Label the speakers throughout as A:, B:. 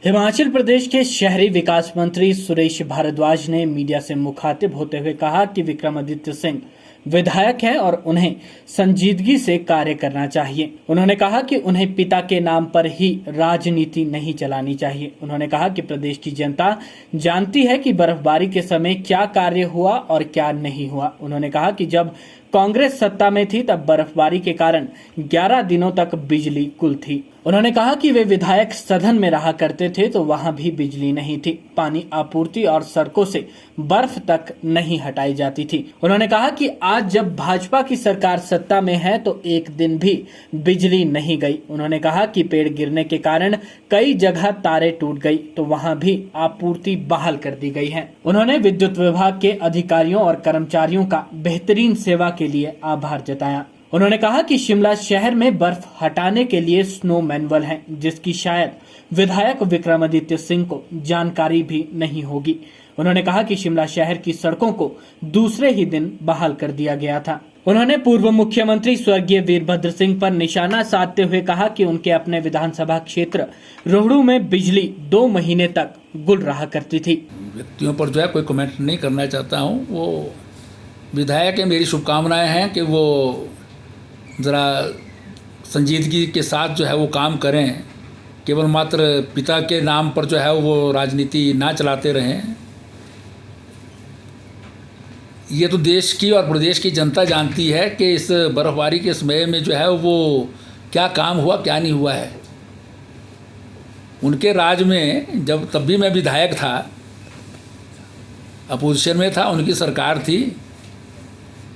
A: हिमाचल प्रदेश के शहरी विकास मंत्री सुरेश भारद्वाज ने मीडिया से मुखातिब होते हुए कहा कि विक्रमादित्य सिंह विधायक हैं और उन्हें संजीदगी से कार्य करना चाहिए। उन्होंने कहा कि उन्हें पिता के नाम पर ही राजनीति नहीं चलानी चाहिए। उन्होंने कहा कि प्रदेश की जनता जानती है कि बर्फबारी के समय क्या कार्य हुआ और क्या नहीं हुआ। उन्होंने कहा कि जब कांग्रेस सत्ता में थी तब बर्फबारी के कारण 11 दिनों तक बिजली गुल थी। उन्होंने कहा कि वे विधायक सदन में रहा करते थे तो वहां भी बिजली नहीं थी, पानी आपूर्ति और सड़कों से बर्फ तक नहीं हटाई जाती थी। उन्होंने कहा कि आज जब भाजपा की सरकार सत्ता में है तो एक दिन भी बिजली नहीं गई। उन्होंने कहा कि पेड़ गिरने के कारण कई जगह तारें टूट गई तो वहां भी आपूर्ति बहाल कर दी गई है। उन्होंने विद्युत विभाग के अधिकारियों और कर्मचारियों का बेहतरीन सेवा के लिए आभार जताया। उन्होंने कहा कि शिमला शहर में बर्फ हटाने के लिए स्नो मैनुअल है, जिसकी शायद विधायक विक्रमादित्य सिंह को जानकारी भी नहीं होगी। उन्होंने कहा कि शिमला शहर की सड़कों को दूसरे ही दिन बहाल कर दिया गया था। उन्होंने पूर्व मुख्यमंत्री स्वर्गीय वीरभद्र सिंह पर निशाना साधते हुए कहा कि उनके अपने विधानसभा क्षेत्र रोहड़ू में बिजली 2 महीने तक गुल रहा करती थी।
B: व्यक्तियों पर जो है कोई कमेंट नहीं करना चाहता हूँ। वो विधायक है, मेरी शुभकामनाएं हैं कि वो ज़रा संजीदगी के साथ जो है वो काम करें, केवल मात्र पिता के नाम पर जो है वो राजनीति ना चलाते रहें। ये तो देश की और प्रदेश की जनता जानती है कि इस बर्फबारी के समय में जो है वो क्या काम हुआ क्या नहीं हुआ है। उनके राज में तब भी मैं विधायक था, अपोजिशन में था, उनकी सरकार थी,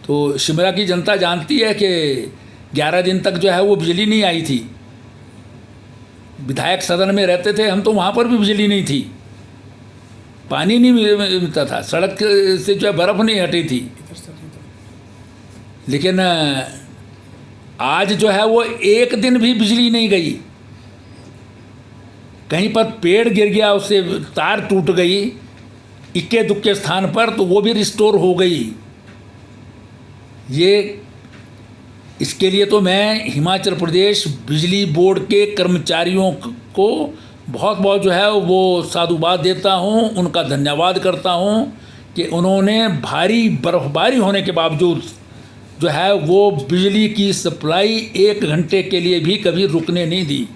B: तो शिमला की जनता जानती है कि 11 दिन तक जो है वो बिजली नहीं आई थी। विधायक सदन में रहते थे हम, तो वहाँ पर भी बिजली नहीं थी, पानी नहीं मिलता था, सड़क से जो है बर्फ़ नहीं हटी थी। लेकिन आज जो है वो एक दिन भी बिजली नहीं गई। कहीं पर पेड़ गिर गया, उससे तार टूट गई इक्के दुक्के स्थान पर, तो वो भी रिस्टोर हो गई। इसके लिए तो मैं हिमाचल प्रदेश बिजली बोर्ड के कर्मचारियों को बहुत बहुत जो है वो साधुवाद देता हूँ, उनका धन्यवाद करता हूँ कि उन्होंने भारी बर्फबारी होने के बावजूद जो है वो बिजली की सप्लाई 1 घंटे के लिए भी कभी रुकने नहीं दी।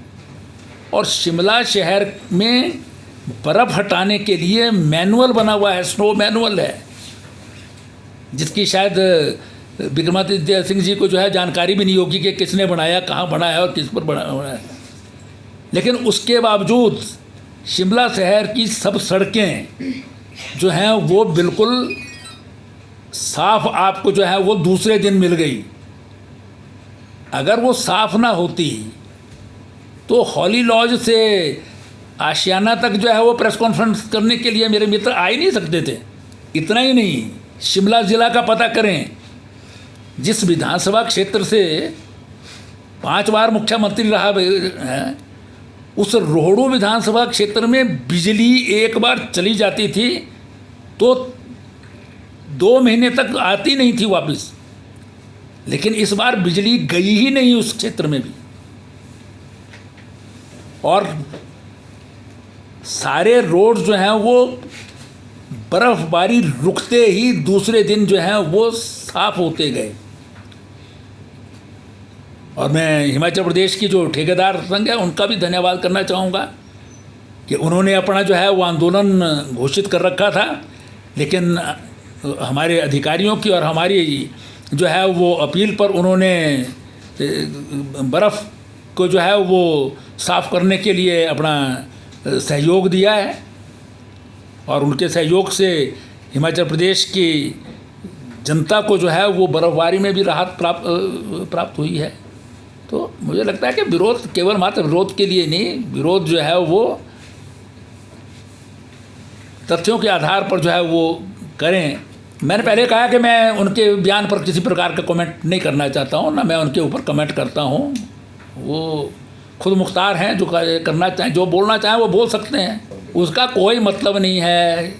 B: और शिमला शहर में बर्फ़ हटाने के लिए मैनुअल बना हुआ है, स्नो मैनुअल है, जिसकी शायद विक्रमादित्य सिंह जी को जो है जानकारी भी नहीं होगी कि किसने बनाया, कहाँ बनाया है और किस पर बनाया है। लेकिन उसके बावजूद शिमला शहर की सब सड़कें जो हैं वो बिल्कुल साफ आपको जो है वो दूसरे दिन मिल गई। अगर वो साफ ना होती तो हॉली लॉज से आशियाना तक जो है वो प्रेस कॉन्फ्रेंस करने के लिए मेरे मित्र आ ही नहीं सकते थे। इतना ही नहीं, शिमला ज़िला का पता करें, जिस विधानसभा क्षेत्र से 5 बार मुख्यमंत्री रहा है, उस रोहड़ू विधानसभा क्षेत्र में बिजली एक बार चली जाती थी तो 2 महीने तक आती नहीं थी वापस। लेकिन इस बार बिजली गई ही नहीं उस क्षेत्र में भी, और सारे रोड जो हैं वो बर्फबारी रुकते ही दूसरे दिन जो है वो साफ होते गए। और मैं हिमाचल प्रदेश की जो ठेकेदार संघ है उनका भी धन्यवाद करना चाहूँगा कि उन्होंने अपना जो है वो आंदोलन घोषित कर रखा था, लेकिन हमारे अधिकारियों की और हमारी जो है वो अपील पर उन्होंने बर्फ़ को जो है वो साफ़ करने के लिए अपना सहयोग दिया है। और उनके सहयोग से हिमाचल प्रदेश की जनता को जो है वो बर्फबारी में भी राहत प्राप्त हुई है। तो मुझे लगता है कि विरोध केवल मात्र विरोध के लिए नहीं, विरोध जो है वो तथ्यों के आधार पर जो है वो करें। मैंने पहले कहा कि मैं उनके बयान पर किसी प्रकार का कमेंट नहीं करना चाहता हूँ, ना मैं उनके ऊपर कमेंट करता हूँ। वो खुद मुख्तार हैं, जो करना चाहें, जो बोलना चाहें वो बोल सकते हैं, उसका कोई मतलब नहीं है।